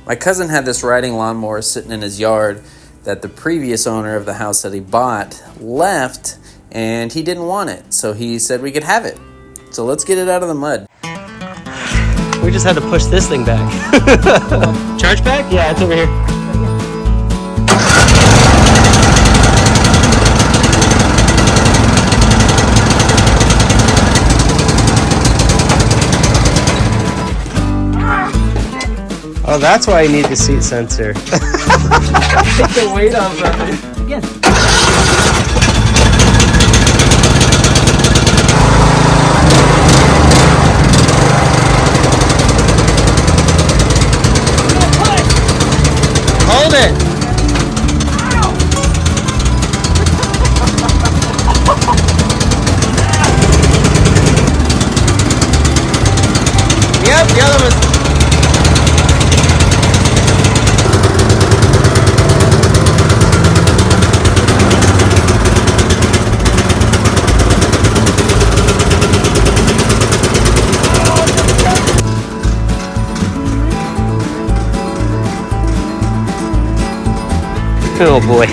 My cousin had this riding lawnmower sitting in his yard that the previous owner of the house that he bought left, and he didn't want it. So he said we could have it. So let's get it out of the mud. We just had to push this thing back. Charge back? Yeah, it's over here. Oh, that's why you need the seat sensor. Take the weight off of it. Again. Hold it. Yep, the other one's... Oh boy.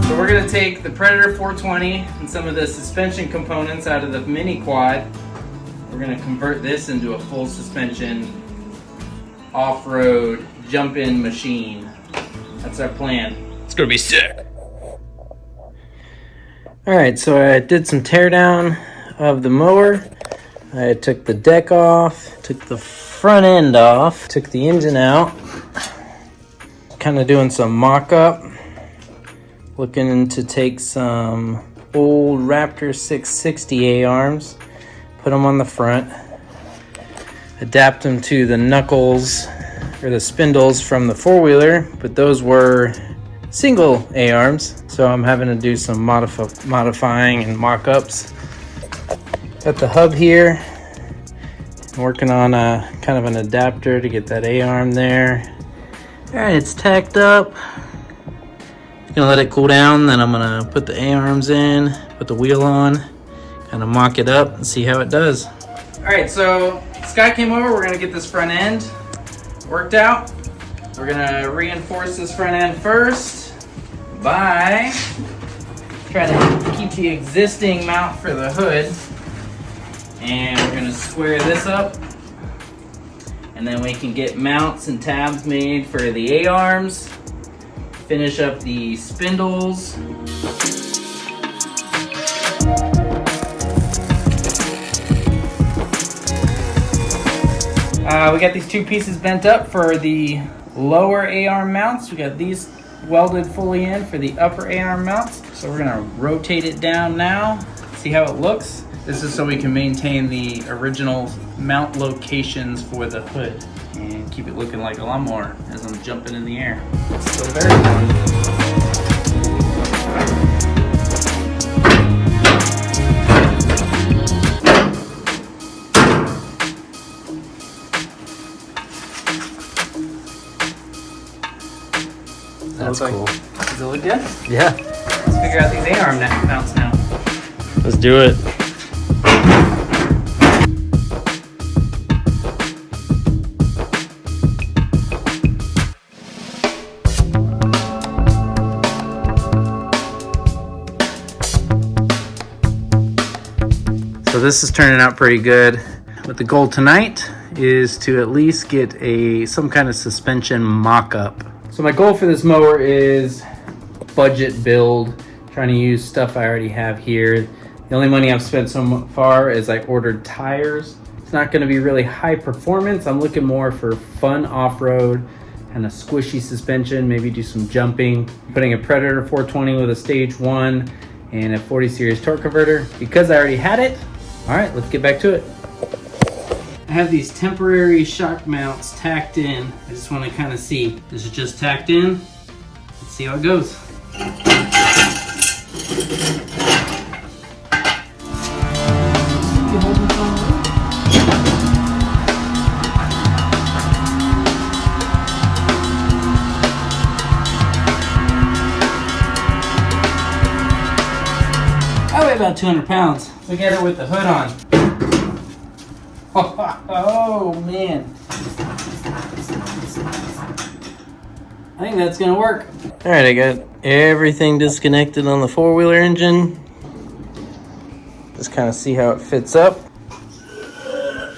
We're going to take the Predator 420 and some of the suspension components out of the Mini Quad. We're going to convert this into a full suspension off-road jump-in machine. That's our plan. It's going to be sick. Alright, so I did some teardown of the mower. I took the deck off, took the front end off, took the engine out. Kind of doing some mock-up. Looking to take some old Raptor 660 A-arms, put them on the front, adapt them to the knuckles or the spindles from the four-wheeler, but those were single A-arms, so I'm having to do some modifying and mock-ups. Got the hub here, working on a kind of an adapter to get that A-arm there. All right, it's tacked up. Gonna let it cool down, then I'm gonna put the A-arms in, put the wheel on, kind of mock it up and see how it does. All right, so Scott came over. We're gonna get this front end worked out. We're gonna reinforce this front end first by trying to keep the existing mount for the hood, and we're gonna square this up, and then we can get mounts and tabs made for the A-arms. Finish up the spindles. We got these two pieces bent up for the lower A-arm mounts. We got these welded fully in for the upper A-arm mounts. So we're gonna rotate it down now, see how it looks. This is so we can maintain the original mount locations for the hood and keep it looking like a lawnmower as I'm jumping in the air. It's so very fun. That's cool. Does it look good? Yeah. Let's figure out these A-arm mounts now. Let's do it. So this is turning out pretty good. But the goal tonight is to at least get some kind of suspension mock-up. So my goal for this mower is budget build, trying to use stuff I already have here. The only money I've spent so far is I ordered tires. It's not going to be really high performance. I'm looking more for fun off-road and a squishy suspension, maybe do some jumping. Putting a Predator 420 with a stage 1 and a 40 series torque converter. Because I already had it, all right, let's get back to it. I have these temporary shock mounts tacked in. I just want to kind of see. This is just tacked in. Let's see how it goes. I weigh about 200 pounds. We get her with the hood on. Oh man. I think that's gonna work. All right, I got everything disconnected on the four-wheeler engine. Just kind of see how it fits up.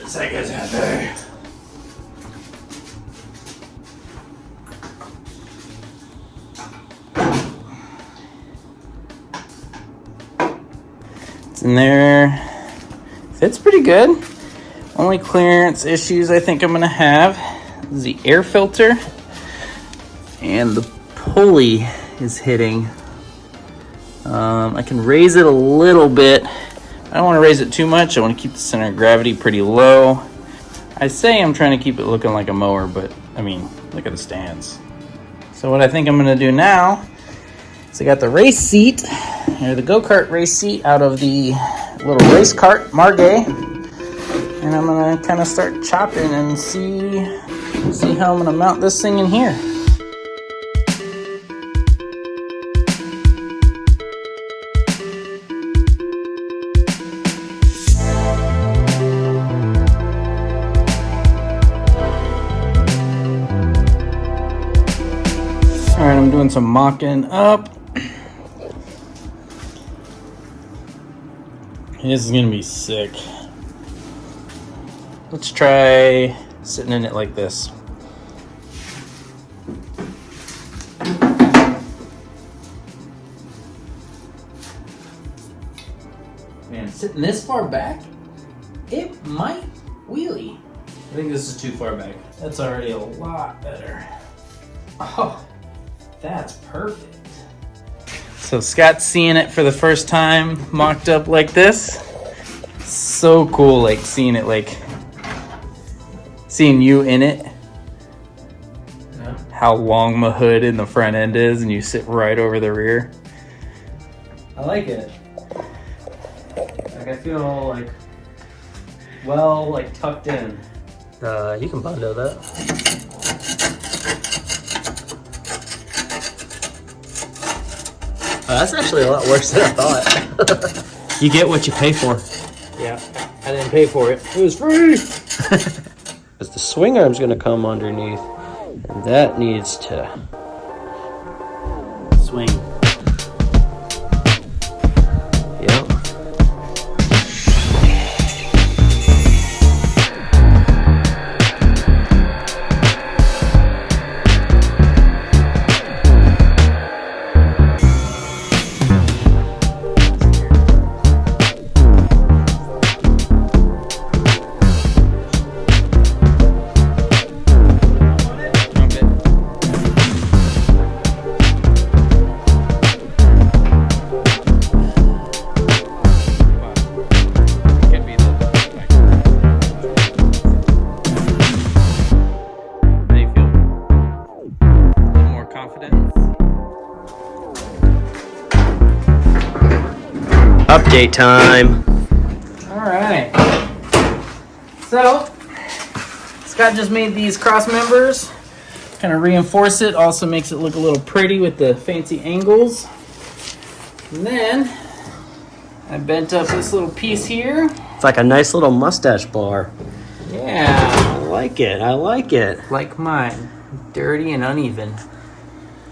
Seconds out there. It's in there. Fits pretty good. Only clearance issues I think I'm gonna have is the air filter and the pulley is hitting. I can raise it a little bit. I don't want to raise it too much. I want to keep the center of gravity pretty low. I say I'm trying to keep it looking like a mower, but I mean, look at the stands. So what I think I'm gonna do now is I got the race seat, or the go-kart race seat, out of the little race cart Margay, and I'm gonna kind of start chopping and see how I'm gonna mount this thing in here. All right, I'm doing some mocking up. This is gonna be sick. Let's try sitting in it like this. Man, sitting this far back, it might wheelie. I think this is too far back. That's already a lot better. Oh, that's perfect. So Scott's seeing it for the first time mocked up like this. So cool, like seeing it, like seeing you in it. Yeah. How long my hood in the front end is and you sit right over the rear. I like it. Like I feel like well, like tucked in. You can bundle that. That's actually a lot worse than I thought. You get what you pay for. Yeah, I didn't pay for it. It was free. Because the swing arm's going to come underneath, and that needs to swing. Yep. Update time. All right. So, Scott just made these cross members. Kind of reinforce it. Also makes it look a little pretty with the fancy angles. And then, I bent up this little piece here. It's like a nice little mustache bar. Yeah. I like it. I like it. Like mine. Dirty and uneven.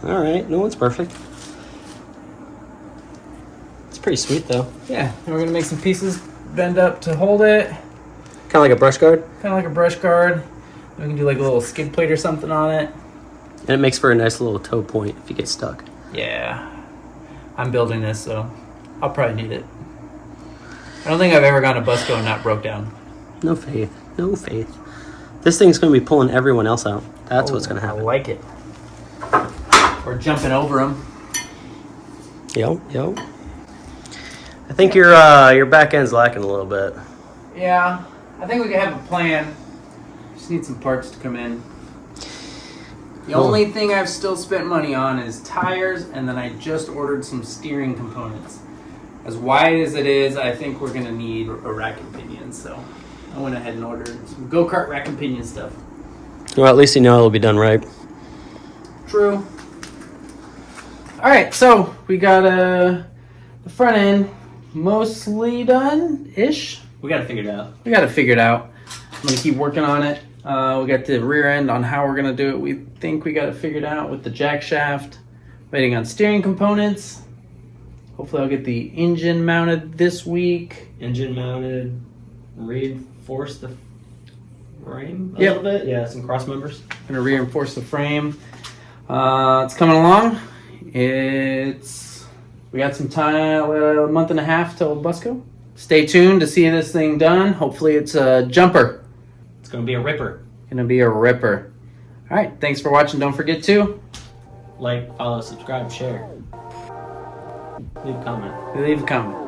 All right. No one's perfect. Pretty sweet though. Yeah, and we're gonna make some pieces bend up to hold it. Kind of like a brush guard? Kind of like a brush guard. We can do like a little skid plate or something on it. And it makes for a nice little toe point if you get stuck. Yeah. I'm building this, so I'll probably need it. I don't think I've ever gone to Busco and not broke down. No faith. No faith. This thing's going to be pulling everyone else out. That's what's going to happen. I like it. Or jumping over them. Yep. I think your back end's lacking a little bit. Yeah, I think we could have a plan. Just need some parts to come in. The only thing I've still spent money on is tires, and then I just ordered some steering components. As wide as it is, I think we're going to need a rack and pinion, so I went ahead and ordered some go-kart rack and pinion stuff. Well, at least you know it'll be done right. True. All right, so we got the front end mostly done-ish. We got to figure it out. We got to figure it out. I'm going to keep working on it. We got the rear end on how we're going to do it. We think we got it figured out with the jack shaft. Waiting on steering components. Hopefully I'll get the engine mounted this week. Engine mounted, reinforce the frame a little bit. Yeah, some cross members. Going to reinforce the frame. It's coming along. We got some time, a month and a half till Busco. Stay tuned to see this thing done. Hopefully it's a jumper. It's going to be a ripper. Gonna be a ripper. All right, thanks for watching. Don't forget to like, follow, subscribe, share. Leave a comment. leave a comment.